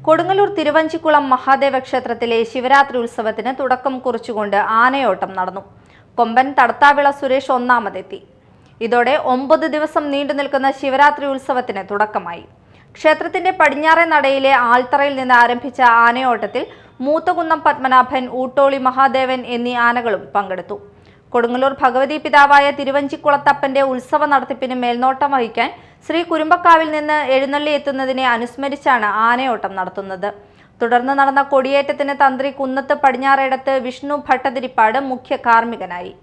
കൊടുങ്ങല്ലൂർ തിരുവഞ്ചിക്കുളം മഹാദേവ ക്ഷേത്രത്തിലെ ശിവരാത്രി ഉത്സവത്തിന് തുടക്കം കുറിച്ചുകൊണ്ട് ആനയോട്ടം നടന്നു. കൊമ്പൻ തടത്താവിള സുരേഷ് ഒന്നാമതെത്തി. ഇതോടെ 9 ദിവസം നീണ്ടു നിൽക്കുന്ന ശിവരാത്രി ഉത്സവത്തിന് തുടക്കമായി. ക്ഷേത്രത്തിന്റെ പടിഞ്ഞാറേ നടയിലെ ആൽത്തറയിൽ നിന്ന് ആരംഭിച്ച ആനയോട്ടത്തിൽ മൂത്തകുന്നം പത്മനാഭൻ, ഊട്ടോളി മഹാദേവൻ എന്നീ ആനകളും പങ്കെടുത്തു. കൊടുങ്ങല്ലൂർ ഭഗവതി പിതാവായ തിരുവഞ്ചിക്കുളത്തപ്പന്റെ ഉത്സവ നടത്തിപ്പിന് മേൽനോട്ടം വഹിക്കാൻ ശ്രീ കുരുമ്പക്കാവിൽ നിന്ന് എഴുന്നള്ളി എത്തുന്നതിനെ അനുസ്മരിച്ചാണ് ആനയോട്ടം നടത്തുന്നത്. തുടർന്ന് നടന്ന കൊടിയേറ്റത്തിന് തന്ത്രി കുന്നത്ത് പടിഞ്ഞാറേടത്ത് വിഷ്ണു ഭട്ടതിരിപ്പാട് മുഖ്യ കാർമ്മികനായി.